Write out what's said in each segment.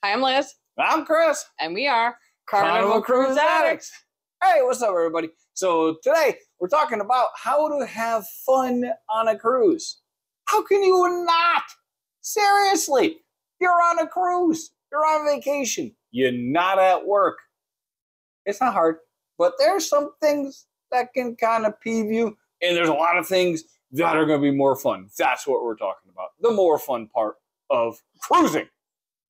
I'm Liz. I'm Chris. And we are Carnival Cruise Addicts. Hey, what's up, everybody? So today we're talking about how to have fun on a cruise. How can you not? Seriously, you're on a cruise. You're on vacation. You're not at work. It's not hard, but there's some things that can kind of peeve you, and there's a lot of things that are going to be more fun. That's what we're talking about. The more fun part of cruising.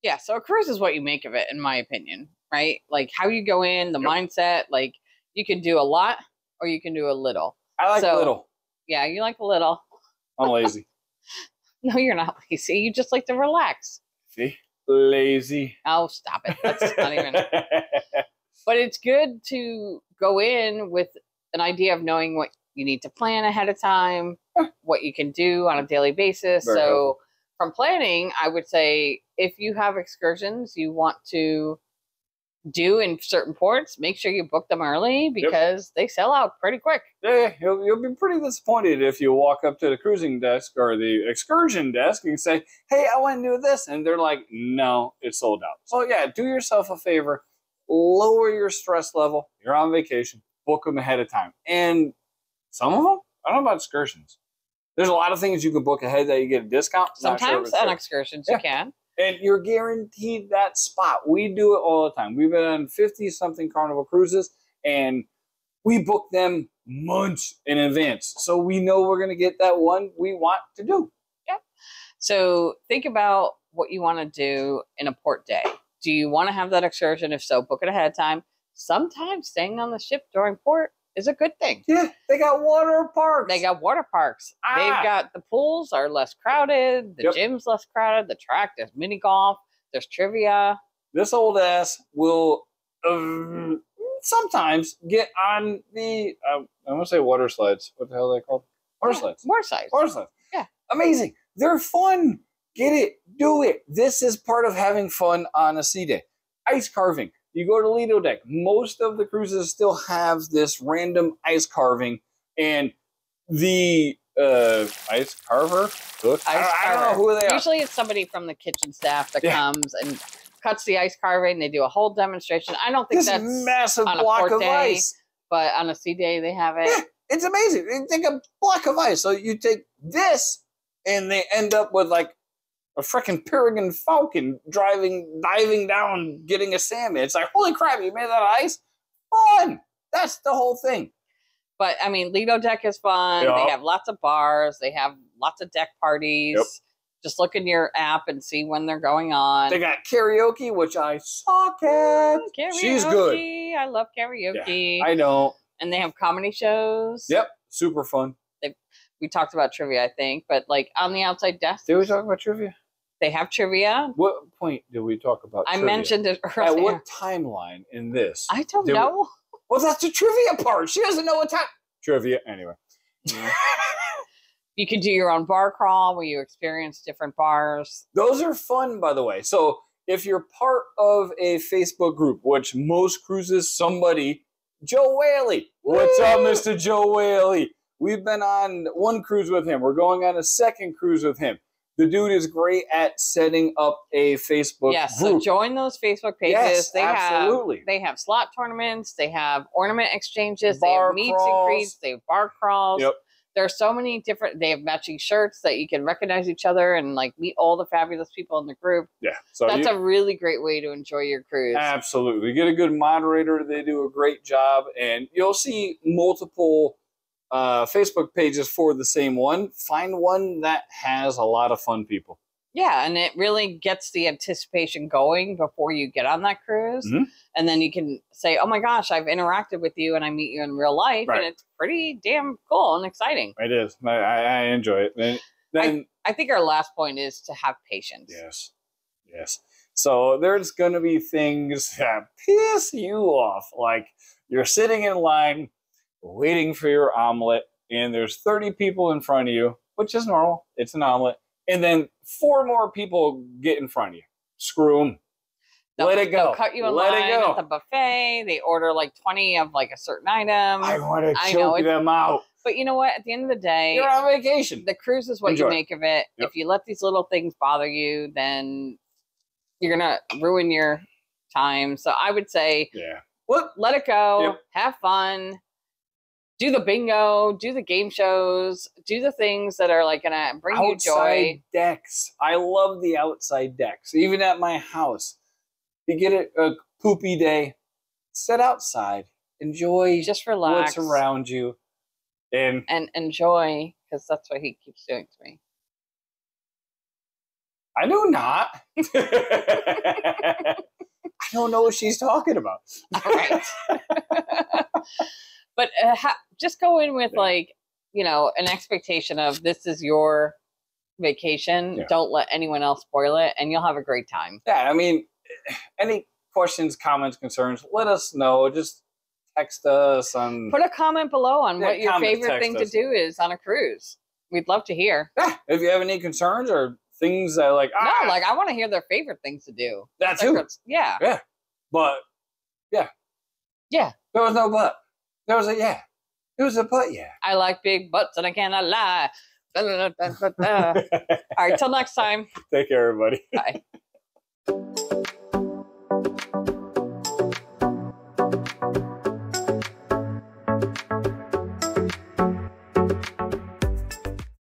Yeah, so a cruise is what you make of it, in my opinion, right? Like how you go in, the mindset, like you can do a lot or you can do a little. I like little. Yeah, you like a little. I'm lazy. No, you're not lazy. You just like to relax. See? Lazy. Oh, stop it. That's not even. But it's good to go in with an idea of knowing what you need to plan ahead of time, what you can do on a daily basis. Very helpful. From planning, I would say if you have excursions you want to do in certain ports, make sure you book them early because they sell out pretty quick. Yeah, you'll be pretty disappointed if you walk up to the cruising desk or the excursion desk and say, hey, I want to do this. And they're like, no, it's sold out. So yeah, do yourself a favor. Lower your stress level. You're on vacation. Book them ahead of time. And some of them, I don't know about excursions. There's a lot of things you can book ahead that you get a discount. Sometimes on excursions you can. And you're guaranteed that spot. We do it all the time. We've been on 50-something Carnival cruises, and we book them months in advance. So we know we're going to get that one we want to do. Yeah. So think about what you want to do in a port day. Do you want to have that excursion? If so, book it ahead of time. Sometimes staying on the ship during port is a good thing. Yeah, they got water parks. They've got the pools are less crowded. The gym's less crowded. The track, there's mini golf. There's trivia. This old ass will sometimes get on the, I want to say water slides. What the hell are they called? Water slides. Water slides. Water slides. Yeah. Amazing. They're fun. Get it. Do it. This is part of having fun on a sea day. Ice carving. You go to Lido Deck. Most of the cruises still have this random ice carving, and the ice carver, cook. I don't know who they are. Usually it's somebody from the kitchen staff that comes and cuts the ice carving. They do a whole demonstration. I don't think that's massive on a block port of day, ice. But on a sea day they have it. Yeah, it's amazing. You take a block of ice. So you take this, and they end up with like a freaking peregrine falcon diving down, getting a salmon. It's like, holy crap, you made that of ice? Fun! That's the whole thing. But, I mean, Lido Deck is fun. Yep. They have lots of bars. They have lots of deck parties. Yep. Just look in your app and see when they're going on. They got karaoke, which I suck at. Karaoke. She's good. I love karaoke. Yeah, I know. And they have comedy shows. Yep, super fun. We talked about trivia, I think. But, like, on the outside desk. Did we talk about trivia? They have trivia. What point did we talk about trivia? I mentioned it earlier. At what timeline in this? I don't know. Well, that's the trivia part. She doesn't know what time. Trivia, anyway. You can do your own bar crawl where you experience different bars. Those are fun, by the way. So if you're part of a Facebook group, which most cruises, somebody, Joe Whaley. What's up, Mr. Joe Whaley? We've been on one cruise with him. We're going on a second cruise with him. The dude is great at setting up a Facebook group. So join those Facebook pages. Yes, absolutely. They have slot tournaments. They have ornament exchanges. They have meets and greets. They have bar crawls. Yep. There are so many different. They have matching shirts that you can recognize each other and like meet all the fabulous people in the group. Yeah, so that's a really great way to enjoy your cruise. Absolutely, you get a good moderator. They do a great job, and you'll see multiple Facebook pages for the same one. Find one that has a lot of fun people. Yeah, and it really gets the anticipation going before you get on that cruise. Mm-hmm. And then you can say, oh my gosh, I've interacted with you and I meet you in real life. Right. And it's pretty damn cool and exciting. It is. I enjoy it. Then I think our last point is to have patience. Yes. Yes. So there's going to be things that piss you off. Like you're sitting in line waiting for your omelet, and there's 30 people in front of you, which is normal. It's an omelet. And then 4 more people get in front of you. Screw them. Let it go. They'll cut you in line at the buffet. They order like 20 of like a certain item. I want to choke them out. But you know what? At the end of the day, you're on vacation. The cruise is what you make of it. Yep. If you let these little things bother you, then you're going to ruin your time. So I would say, let it go, have fun, do the bingo, do the game shows, do the things that are like going to bring you joy. Outside decks. I love the outside decks. Even at my house, you get a poopy day, sit outside, enjoy, just relax, what's around you, and enjoy, because that's what he keeps doing to me. I do not. I don't know what she's talking about. All right. But just go in with like, you know, an expectation of this is your vacation. Yeah. Don't let anyone else spoil it, and you'll have a great time. Yeah, I mean, any questions, comments, concerns, let us know. Just text us on. Put a comment below on what your favorite thing to do is on a cruise. We'd love to hear. Yeah, if you have any concerns or things that like no, like I want to hear their favorite things to do. That too. Yeah. Yeah. But yeah. There was no but. There was a yeah. It was a but yeah. I like big butts and I cannot lie. All right, till next time. Take care, everybody. Bye.